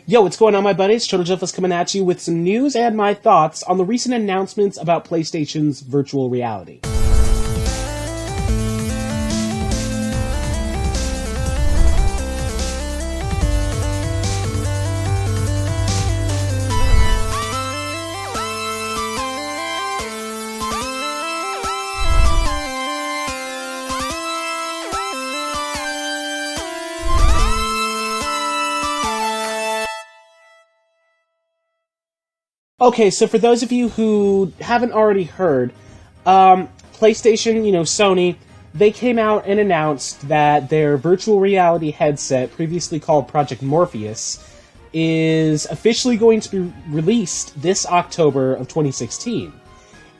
Yo, what's going on, my buddies? Totaljophes coming at you with some news and my thoughts on the recent announcements about PlayStation's virtual reality. Okay, so for those of you who haven't already heard, PlayStation, Sony, they came out and announced that their virtual reality headset, previously called Project Morpheus, is officially going to be released this October of 2016.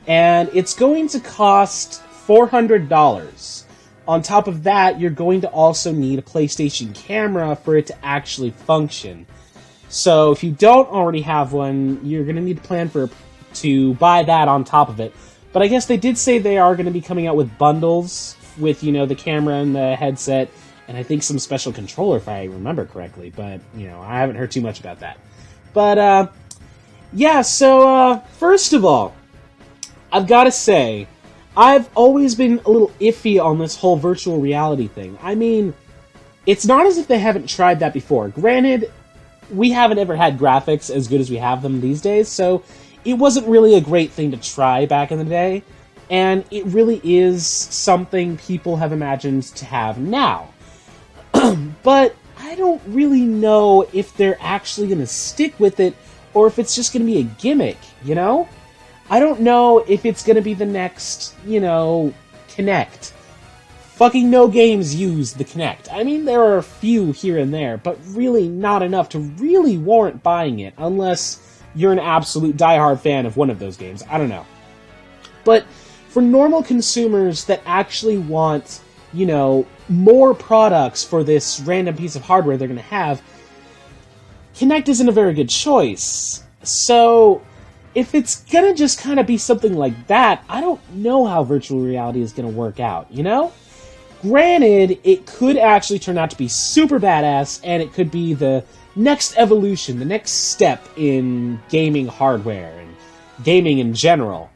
And it's going to cost $400. On top of that, you're going to also need a PlayStation camera for it to actually function. So if you don't already have one, you're going to need to plan to buy that on top of it. But I guess they did say they are going to be coming out with bundles with, the camera and the headset, and I think some special controller, if I remember correctly. But, I haven't heard too much about that. But, first of all, I've got to say, I've always been a little iffy on this whole virtual reality thing. I mean, it's not as if they haven't tried that before. Granted, we haven't ever had graphics as good as we have them these days, so it wasn't really a great thing to try back in the day, and it really is something people have imagined to have now. But I don't really know if they're actually going to stick with it, or if it's just going to be a gimmick, I don't know if it's going to be the next, Kinect. Fucking no games use the Kinect. I mean, there are a few here and there, but really not enough to really warrant buying it, unless you're an absolute diehard fan of one of those games. I don't know. But for normal consumers that actually want, more products for this random piece of hardware they're going to have, Kinect isn't a very good choice. So if it's going to just kind of be something like that, I don't know how virtual reality is going to work out, Granted, it could actually turn out to be super badass, and it could be the next evolution, the next step in gaming hardware and gaming in general.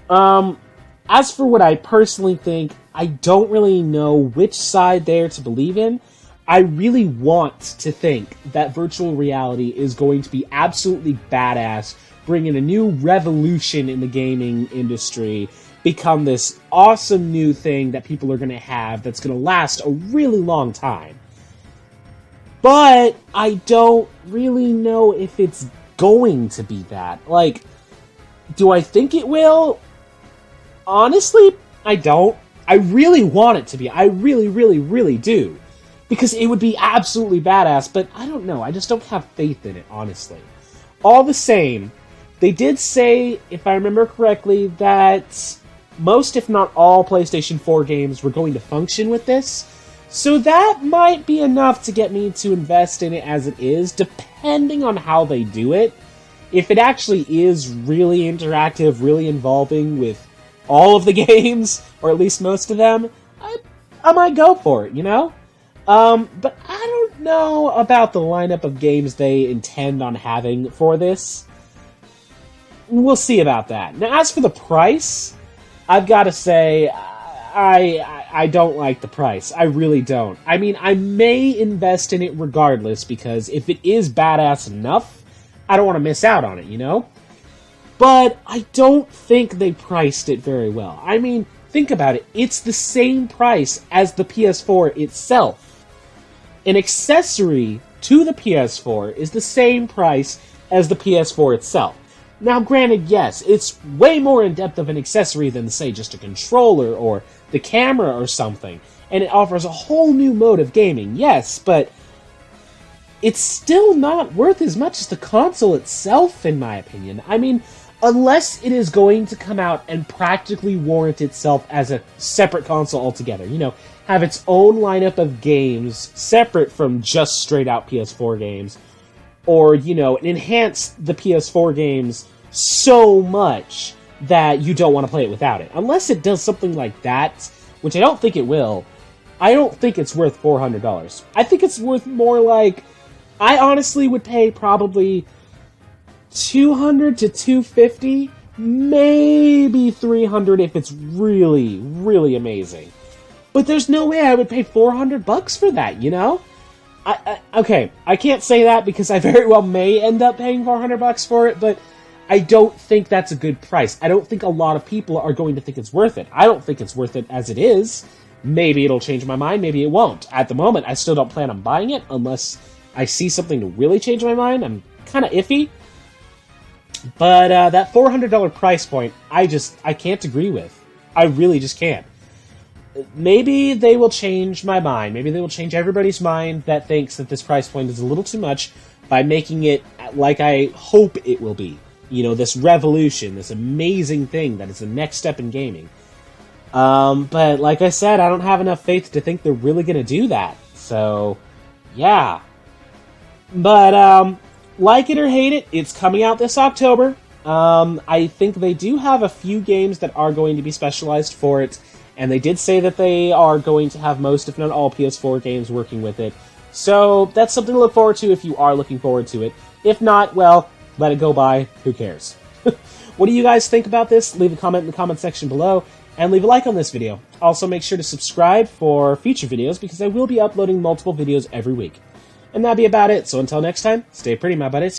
As for what I personally think, I don't really know which side there to believe in. I really want to think that virtual reality is going to be absolutely badass, bringing a new revolution in the gaming industry, become this awesome new thing that people are going to have that's going to last a really long time. But I don't really know if it's going to be that. Do I think it will? Honestly, I don't. I really want it to be. I really, really, really do. Because it would be absolutely badass, but I don't know. I just don't have faith in it, honestly. All the same, they did say, if I remember correctly, that most, if not all, PlayStation 4 games were going to function with this. So that might be enough to get me to invest in it as it is, depending on how they do it. If it actually is really interactive, really involving with all of the games, or at least most of them, I might go for it, But I don't know about the lineup of games they intend on having for this. We'll see about that. Now, as for the price, I've got to say, I don't like the price. I really don't. I mean, I may invest in it regardless, because if it is badass enough, I don't want to miss out on it, But I don't think they priced it very well. I mean, think about it. It's the same price as the PS4 itself. An accessory to the PS4 is the same price as the PS4 itself. Now, granted, yes, it's way more in-depth of an accessory than, say, just a controller or the camera or something, and it offers a whole new mode of gaming, yes, but it's still not worth as much as the console itself, in my opinion. I mean, unless it is going to come out and practically warrant itself as a separate console altogether, have its own lineup of games separate from just straight-out PS4 games, or, enhance the PS4 games so much that you don't want to play it without it. Unless it does something like that, which I don't think it will, I don't think it's worth $400. I think it's worth more like I honestly would pay probably $200 to $250, maybe $300 if it's really, really amazing. But there's no way I would pay $400 for that, you know? Okay, I can't say that because I very well may end up paying $400 for it, but I don't think that's a good price. I don't think a lot of people are going to think it's worth it. I don't think it's worth it as it is. Maybe it'll change my mind, maybe it won't. At the moment, I still don't plan on buying it unless I see something to really change my mind. I'm kind of iffy. But that $400 price point, I can't agree with. I really just can't. Maybe they will change my mind. Maybe they will change everybody's mind that thinks that this price point is a little too much by making it like I hope it will be. You know, this revolution, this amazing thing that is the next step in gaming. But like I said, I don't have enough faith to think they're really going to do that. So, yeah. But, like it or hate it, it's coming out this October. I think they do have a few games that are going to be specialized for it. And they did say that they are going to have most, if not all, PS4 games working with it. So that's something to look forward to if you are looking forward to it. If not, well, let it go by. Who cares? What do you guys think about this? Leave a comment in the comment section below. And leave a like on this video. Also, make sure to subscribe for future videos because I will be uploading multiple videos every week. And that'll be about it. So until next time, stay pretty, my buddies.